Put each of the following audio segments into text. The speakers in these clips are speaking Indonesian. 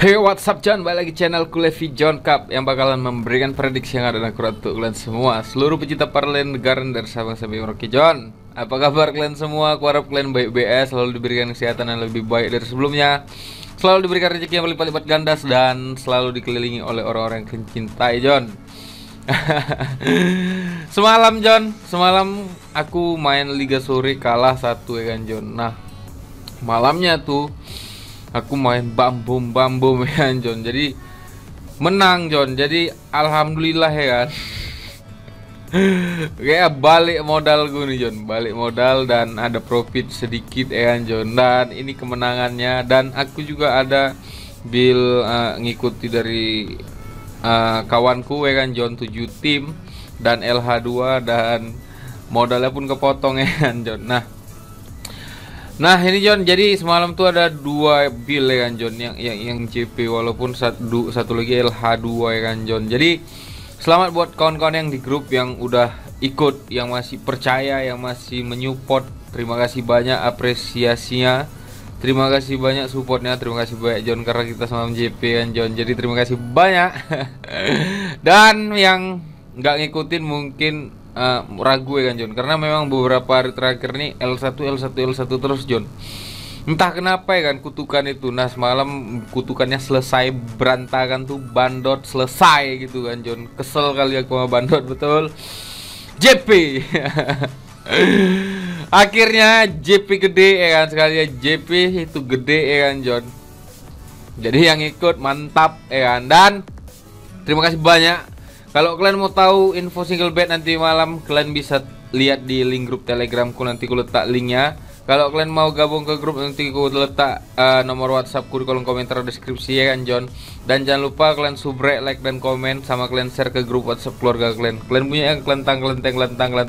Hey, what's up John? Balik lagi channelku Levi John Cup yang bakalan memberikan prediksi yang ada dan akurat untuk kalian semua, seluruh pecinta parlen negara dari Sabang sampai Merauke. John, apa kabar kalian semua? Aku harap kalian baik-baik, selalu diberikan kesehatan yang lebih baik dari sebelumnya, selalu diberikan rezeki yang berlipat-lipat gandas, dan selalu dikelilingi oleh orang-orang yang kalian cintai. John, semalam aku main Liga Sore kalah 1 ya kan John. Nah, malamnya tuh aku main bam bom ya kan John. Jadi menang John. Jadi alhamdulillah ya kan. Kayak balik modal gue nih John. Balik modal dan ada profit sedikit ya kan John. Dan ini kemenangannya. Dan aku juga ada bill ngikuti dari kawanku ya kan John, 7 tim dan LH2, dan modalnya pun kepotong ya kan John. Nah ini John, jadi semalam tuh ada 2 bill ya kan John, yang CP, walaupun satu lagi LH2 ya kan John. Jadi selamat buat kawan-kawan yang di grup yang udah ikut, yang masih percaya, yang masih menyupport. Terima kasih banyak apresiasinya, terima kasih banyak supportnya, terima kasih banyak John, karena kita semalam JP kan John. Jadi terima kasih banyak. Dan yang nggak ngikutin mungkin ragu ya kan John, karena memang beberapa hari terakhir nih L1 terus John. Entah kenapa ya kan kutukan itu. Nah semalam kutukannya selesai, berantakan tuh, bandot selesai gitu kan John. Kesel kali aku sama bandot, betul JP. Akhirnya JP gede ya kan, sekali ya JP itu gede ya kan John. Jadi yang ikut mantap ya kan. Dan terima kasih banyak. Kalau kalian mau tahu info single bet nanti malam, kalian bisa lihat di link grup telegramku, nanti aku letak linknya. Kalau kalian mau gabung ke grup, nanti aku letak nomor whatsappku di kolom komentar deskripsi ya kan John. Dan jangan lupa kalian subrek, like, dan komen, sama kalian share ke grup whatsapp keluarga kalian. Kalian punya yang kelentang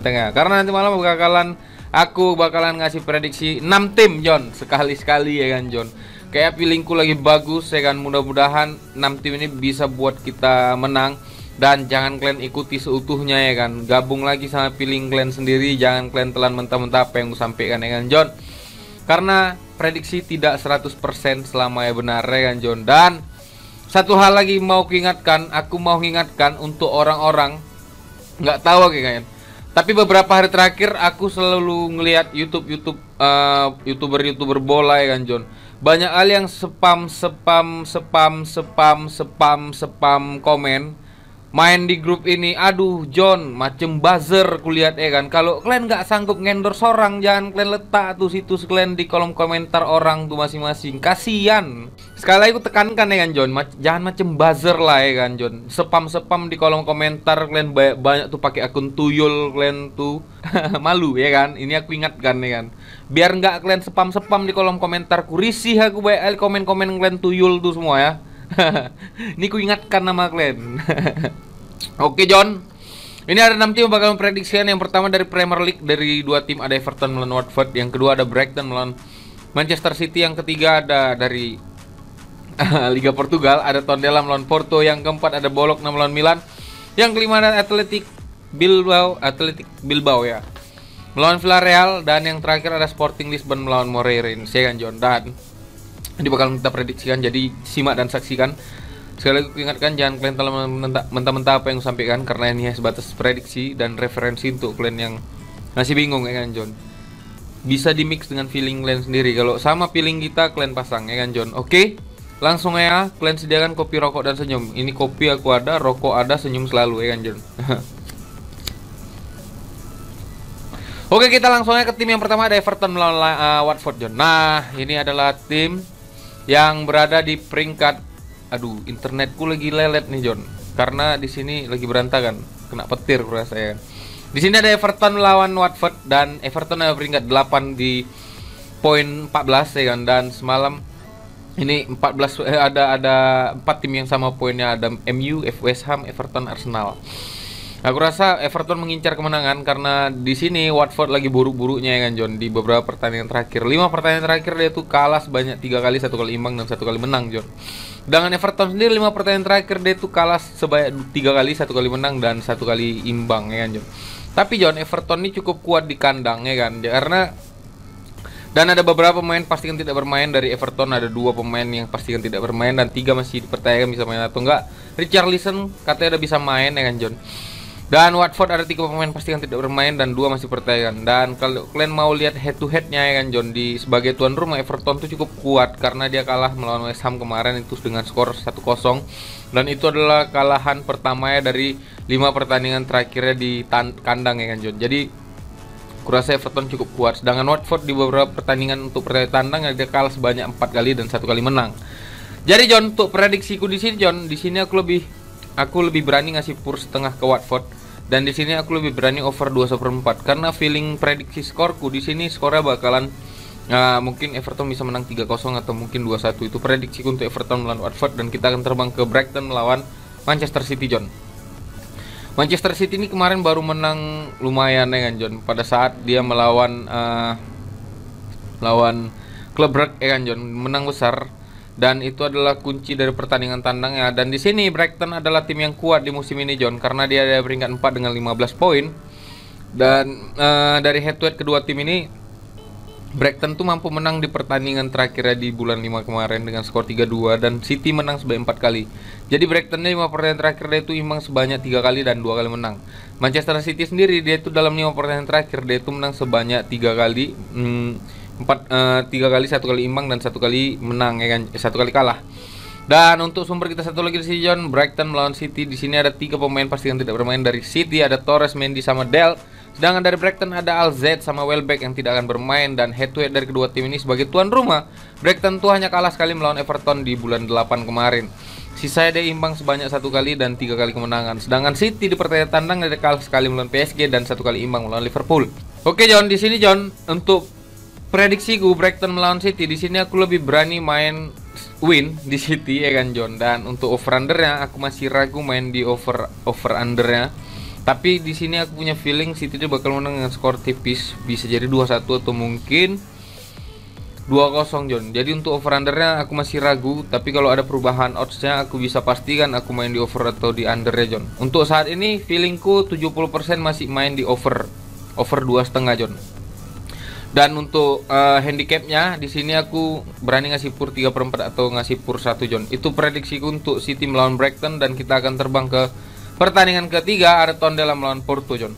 ya. Karena nanti malam aku bakalan ngasih prediksi 6 tim John, sekali-sekali ya kan John. Kayak feelingku lagi bagus ya kan, mudah-mudahan 6 tim ini bisa buat kita menang. Dan jangan kalian ikuti seutuhnya ya kan, gabung lagi sama feeling kalian sendiri. Jangan kalian telan mentah-mentah apa yang gue sampaikan ya kan John, karena prediksi tidak 100% selama ya benar ya kan John. Dan satu hal lagi aku mau ingatkan untuk orang-orang nggak tahu kayaknya, tapi beberapa hari terakhir aku selalu ngelihat youtuber bola ya kan John. Banyak hal yang spam komen main di grup ini. Aduh John, macem buzzer kulihat ya kan. Kalau kalian nggak sanggup ngendorse orang, jangan kalian letak tuh situs kalian di kolom komentar orang tuh masing-masing, kasihan. Sekali lagi aku tekankan ya kan John, jangan macem buzzer lah ya kan John. Spam di kolom komentar kalian banyak tuh pakai akun tuyul kalian tuh. Malu ya kan. Ini aku ingatkan ya kan, biar nggak kalian spam di kolom komentarku. Risih aku banyak komen-komen kalian tuyul tuh semua ya. Ini ku ingatkan nama kalian. Oke John, ini ada 6 tim bakal memprediksikan. Yang pertama dari Premier League, dari 2 tim, ada Everton melawan Watford. Yang kedua ada Brighton melawan Manchester City. Yang ketiga ada dari Liga Portugal, ada Tondela melawan Porto. Yang keempat ada Bologna melawan Milan. Yang kelima ada Athletic Bilbao ya, melawan Villarreal. Dan yang terakhir ada Sporting Lisbon melawan Moreirense ya kan John. Dan ini bakal kita prediksikan, jadi simak dan saksikan. Sekali lagi ingatkan, jangan kalian telah mentah-mentah apa yang saya sampaikan, karena ini sebatas prediksi dan referensi untuk kalian yang masih bingung ya kan John. Bisa dimix dengan feeling kalian sendiri. Kalau sama feeling kita, kalian pasang ya kan John. Oke, langsung ya, kalian sediakan kopi, rokok, dan senyum. Ini kopi aku ada, rokok ada, senyum selalu ya kan John. Oke, kita langsung aja ke tim yang pertama, ada Everton melawan Watford John. Nah, ini adalah tim yang berada di peringkat, aduh internetku lagi lelet nih John, karena di sini lagi berantakan, kena petir kurasa ya. Di sini ada Everton melawan Watford, dan Everton ada peringkat 8 di poin 14 ya kan. Dan semalam ini 14 ada 4 tim yang sama poinnya, ada MU, West Ham, Everton, Arsenal. Aku rasa Everton mengincar kemenangan, karena di sini Watford lagi buruk-buruknya ya kan John. Di beberapa pertandingan terakhir, 5 pertandingan terakhir dia tuh kalah sebanyak 3 kali, 1 kali imbang dan 1 kali menang John. Dengan Everton sendiri 5 pertandingan terakhir dia tuh kalah sebanyak 3 kali, 1 kali menang dan 1 kali imbang ya kan John. Tapi John, Everton ini cukup kuat di kandang ya kan, karena Dan ada beberapa pemain pastikan tidak bermain. Dari Everton ada 2 pemain yang pastikan tidak bermain dan 3 masih dipertanyakan bisa main atau enggak. Richarlison katanya udah bisa main ya kan John. Dan Watford ada 3 pemain pastikan tidak bermain dan 2 masih dipertanyakan. Dan kalau kalian mau lihat head to headnya ya kan John, di sebagai tuan rumah Everton tuh cukup kuat karena dia kalah melawan West Ham kemarin itu dengan skor 1-0. Dan itu adalah kalahan pertamanya dari 5 pertandingan terakhirnya di kandang ya kan John. Jadi kurasa Everton cukup kuat. Sedangkan Watford di beberapa pertandingan untuk pertandingan tandang dia kalah sebanyak 4 kali dan 1 kali menang. Jadi John, untuk prediksiku di sini John, di sini aku lebih berani ngasih pur setengah ke Watford dan di sini aku lebih berani over 2/4 karena feeling prediksi skorku di sini skornya bakalan mungkin Everton bisa menang 3-0 atau mungkin 2-1. Itu prediksiku untuk Everton melawan Watford dan kita akan terbang ke Brighton melawan Manchester City John. Manchester City ini kemarin baru menang lumayan ya kan John, pada saat dia melawan klub Brugge ya kan John, menang besar dan itu adalah kunci dari pertandingan tandangnya. Dan di sini Brighton adalah tim yang kuat di musim ini John karena dia ada peringkat 4 dengan 15 poin. Dan dari head to head kedua tim ini Brighton tuh mampu menang di pertandingan terakhirnya di bulan 5 kemarin dengan skor 3-2 dan City menang sebanyak 4 kali. Jadi Brighton 5 pertandingan terakhir dia itu imbang sebanyak 3 kali dan 2 kali menang. Manchester City sendiri dia itu dalam 5 pertandingan terakhir dia itu menang sebanyak 3 kali, 3 kali, 1 kali imbang dan 1 kali menang ya kan, 1 kali kalah. Dan untuk sumber kita satu lagi di sini John, Brighton melawan City. Di sini ada 3 pemain pasti yang tidak bermain. Dari City ada Torres, Mendy sama Dell. Sedangkan dari Brighton ada Alzette sama Welbeck yang tidak akan bermain. Dan head to head dari kedua tim ini sebagai tuan rumah, Brighton tuh hanya kalah sekali melawan Everton di bulan 8 kemarin. Sisanya dia imbang sebanyak 1 kali dan 3 kali kemenangan. Sedangkan City di pertandingan tandang dia kalah sekali melawan PSG dan 1 kali imbang melawan Liverpool. Oke John, di sini John, untuk prediksiku Brighton melawan City, di sini aku lebih berani main win di City ya kan John. Dan untuk over undernya aku masih ragu main di over undernya. Tapi di sini aku punya feeling City dia bakal menang dengan skor tipis, bisa jadi 2-1 atau mungkin 2-0 John. Jadi untuk over undernya aku masih ragu, tapi kalau ada perubahan oddsnya aku bisa pastikan aku main di over atau di under ya John. Untuk saat ini feelingku 70% masih main di over 2,5 John. Dan untuk handicapnya di sini aku berani ngasih pur 3/4 atau ngasih pur 1 John. Itu prediksiku untuk City melawan Brighton dan kita akan terbang ke pertandingan ketiga, ada Tondela melawan Porto John.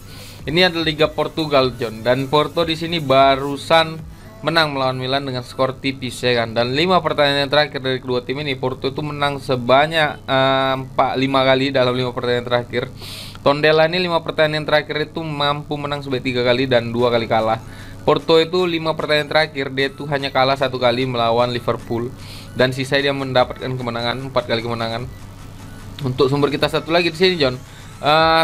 Ini adalah Liga Portugal John dan Porto di sini barusan menang melawan Milan dengan skor tipis ya kan. Dan 5 pertandingan terakhir dari kedua tim ini Porto itu menang sebanyak 5 kali dalam 5 pertandingan terakhir. Tondela ini 5 pertandingan terakhir itu mampu menang sebanyak 3 kali dan 2 kali kalah. Porto itu 5 pertandingan terakhir dia itu hanya kalah 1 kali melawan Liverpool dan sisa dia mendapatkan kemenangan 4 kali kemenangan. Untuk sumber kita satu lagi di sini John,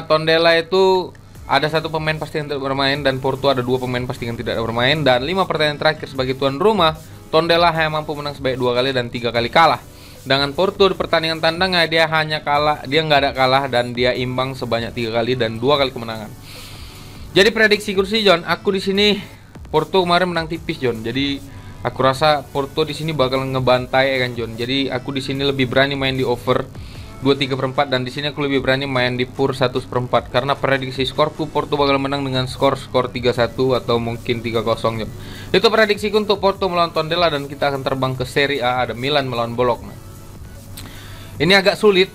Tondela itu ada 1 pemain pasti yang tidak bermain dan Porto ada 2 pemain pasti yang tidak bermain. Dan 5 pertandingan terakhir sebagai tuan rumah Tondela hanya mampu menang sebanyak 2 kali dan 3 kali kalah. Dengan Porto di pertandingan tandangnya dia hanya kalah, dia nggak ada kalah dan dia imbang sebanyak 3 kali dan 2 kali kemenangan. Jadi prediksi kursi John, aku di sini Porto kemarin menang tipis John. Jadi aku rasa Porto di sini bakal ngebantai ya kan John. Jadi aku di sini lebih berani main di over 2/3 dan di sini aku lebih berani main di pur 1/4 karena prediksi skorku Porto bakal menang dengan skor 3-1 atau mungkin 3-0 John. Itu prediksiku untuk Porto melawan Tondela dan kita akan terbang ke Serie A, ada Milan melawan Bologna. Ini agak sulit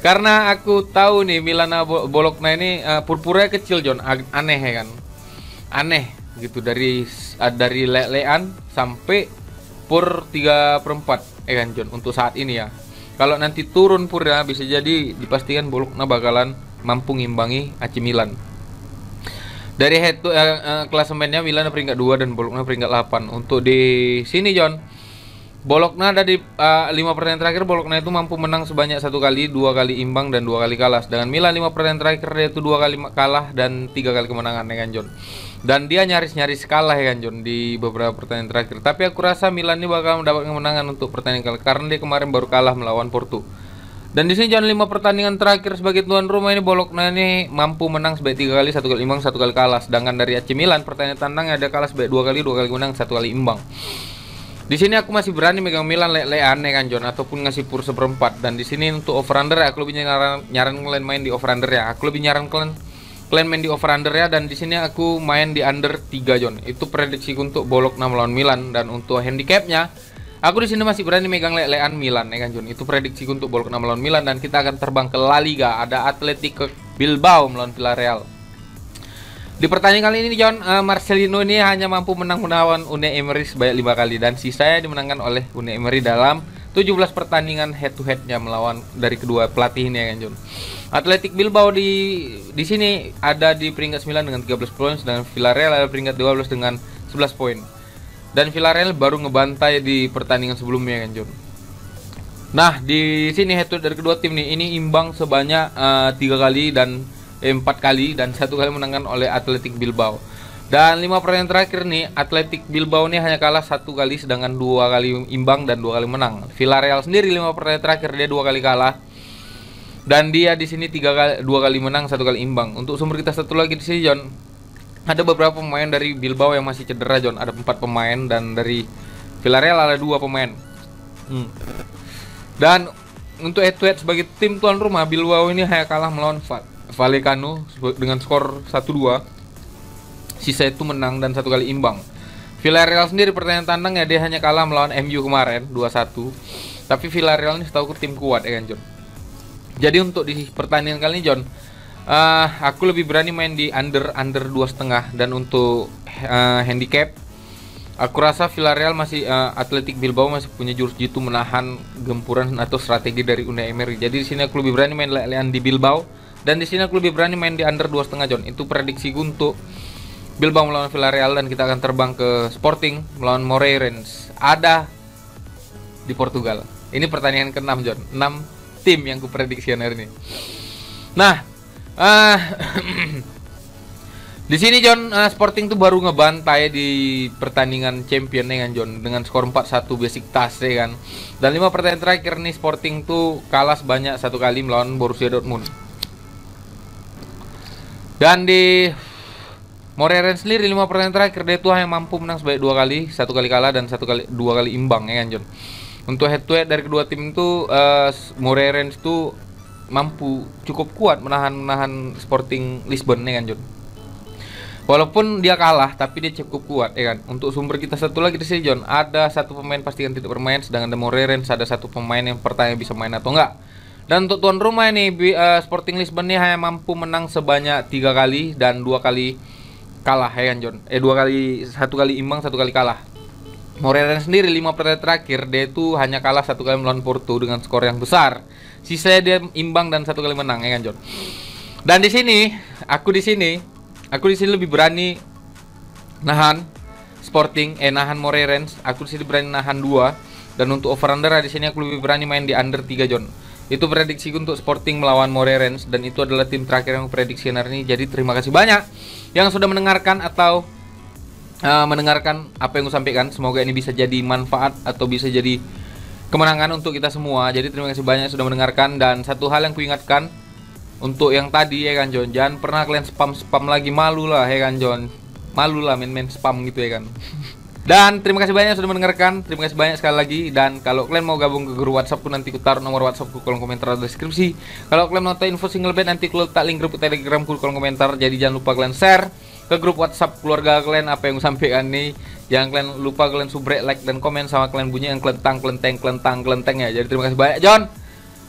karena aku tahu nih Milan Bologna ini purpuranya kecil John, aneh ya kan. Aneh gitu dari lelean sampai pur 3/4 ya kan John untuk saat ini ya. Kalau nanti turun purnya bisa jadi dipastikan Bologna bakalan mampu ngimbangi AC Milan. Dari head to klasemennya Milan peringkat 2 dan Bologna peringkat 8. Untuk di sini John, Bologna ada di 5 pertandingan terakhir Bologna itu mampu menang sebanyak 1 kali, 2 kali imbang dan 2 kali kalah. Dengan Milan 5 pertandingan terakhir dia itu 2 kali kalah dan 3 kali kemenangan ya kan John. Dan dia nyaris kalah ya kan John di beberapa pertandingan terakhir. Tapi aku rasa Milan ini bakal mendapatkan kemenangan untuk pertandingan kali karena dia kemarin baru kalah melawan Porto. Dan di sini John 5 pertandingan terakhir sebagai tuan rumah ini Bologna ini mampu menang sebanyak 3 kali, 1 kali imbang, 1 kali kalah. Sedangkan dari AC Milan pertandingan tandang ada kalah sebanyak 2 kali, 2 kali menang, 1 kali imbang. Di sini aku masih berani megang Milan lelean ya kan John ataupun ngasih pur 1/4. Dan di sini untuk over under aku lebih nyaran kalian main di over under ya. Aku lebih nyaran kalian Kalian main di over under ya, dan di sini aku main di under 3 John. Itu prediksi untuk bolok 6 lawan Milan, dan untuk handicapnya aku di sini masih berani megang lelean Milan ya kan John. Itu prediksi untuk bolok 6 lawan Milan, dan kita akan terbang ke La Liga. Ada Athletic Bilbao melawan Villarreal. Di pertandingan kali ini John, Marcelino ini hanya mampu menang melawan Unai Emery sebanyak 5 kali, dan sisanya dimenangkan oleh Unai Emery dalam 17 pertandingan head to headnya melawan dari kedua pelatih ini ya kan John. Athletic Bilbao di sini ada di peringkat 9 dengan 13 poin, sedangkan Villarreal ada peringkat 12 dengan 11 poin. Dan Villarreal baru ngebantai di pertandingan sebelumnya kan John. Nah, di sini head to head dari kedua tim nih, ini imbang sebanyak 3 kali dan 4 kali, dan 1 kali menangkan oleh Athletic Bilbao. Dan 5 pertandingan terakhir nih, Athletic Bilbao nih hanya kalah 1 kali, sedangkan 2 kali imbang dan 2 kali menang. Villarreal sendiri 5 pertandingan terakhir dia 2 kali kalah, dan dia di sini 2 kali menang, 1 kali imbang. Untuk sumber kita satu lagi di sini John, ada beberapa pemain dari Bilbao yang masih cedera John. Ada 4 pemain, dan dari Villarreal ada 2 pemain. Dan untuk head to head sebagai tim tuan rumah, Bilbao ini hanya kalah melawan Vallecano dengan skor 1-2. Sisa itu menang dan 1 kali imbang. Villarreal sendiri pertandingan tandang ya, dia hanya kalah melawan MU kemarin 2-1. Tapi Villarreal ini setahu tim kuat ya kan John. Jadi untuk di pertandingan kali ini John, aku lebih berani main di under 2,5. Dan untuk handicap, aku rasa Villarreal masih Athletic Bilbao masih punya jurus jitu menahan gempuran atau strategi dari Unai Emery. Jadi di sini aku lebih berani main lelean di Bilbao, dan di sini aku lebih berani main di under 2,5 John. Itu prediksi untuk Bilbao melawan Villarreal, dan kita akan terbang ke Sporting melawan Moreirense. Ada di Portugal. Ini pertandingan ke-6 John. 6 tim yang kuprediksikan hari ini. Nah, di sini John, Sporting tuh baru ngebantai di pertandingan champion ya kan John, dengan skor 4-1 Besiktas ya kan. Dan 5 pertandingan terakhir nih Sporting tuh kalah sebanyak 1 kali melawan Borussia Dortmund. Dan di Moreirense sendiri 5 pertandingan terakhir dia tuh hanya mampu menang sebanyak 2 kali, 1 kali kalah dan 2 kali imbang ya kan John. Untuk head to head dari kedua tim itu, Moreirense tuh mampu cukup kuat menahan Sporting Lisbon ya kan John. Walaupun dia kalah, tapi dia cukup kuat ya kan. Untuk sumber kita satu lagi di sini John, ada 1 pemain pastikan tidak bermain, sedangkan di Moreirense ada 1 pemain yang pertanyaan bisa main atau enggak. Dan untuk tuan rumah ini, Sporting Lisbon ini hanya mampu menang sebanyak 3 kali dan 2 kali kalah ya kan John. 1 kali imbang, 1 kali kalah. Moreirense sendiri 5 pertandingan terakhir dia itu hanya kalah 1 kali melawan Porto dengan skor yang besar. Sisanya dia imbang dan 1 kali menang ya kan John. Dan di sini aku di sini lebih berani nahan nahan Moreirense. Aku di sini berani nahan 2, dan untuk over under di sini aku lebih berani main di under 3 John. Itu prediksi untuk Sporting melawan Moreirense, dan itu adalah tim terakhir yang prediksi hari ini. Jadi terima kasih banyak yang sudah mendengarkan atau mendengarkan apa yang aku sampaikan. Semoga ini bisa jadi manfaat atau bisa jadi kemenangan untuk kita semua. Jadi terima kasih banyak sudah mendengarkan. Dan satu hal yang kuingatkan untuk yang tadi ya kan John, jangan pernah kalian spam lagi, malu lah ya kan John. Malu lah main spam gitu ya kan. Dan terima kasih banyak sudah mendengarkan. Terima kasih banyak sekali lagi. Dan kalau kalian mau gabung ke grup WhatsAppku, nanti ku taruh nomor WhatsAppku kolom komentar atau deskripsi. Kalau kalian mau tahu info single bed, nanti ku letak link grup Telegramku kolom komentar. Jadi jangan lupa kalian share ke grup WhatsApp keluarga kalian apa yang aku sampaikan nih. Jangan kalian lupa kalian subrek, like dan komen sama kalian bunyi yang kelenteng ya. Jadi terima kasih banyak John.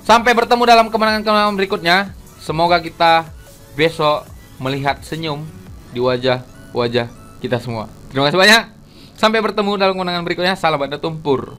Sampai bertemu dalam kemenangan berikutnya. Semoga kita besok melihat senyum di wajah-wajah kita semua. Terima kasih banyak. Sampai bertemu dalam kemenangan berikutnya. Salam pada tumpur.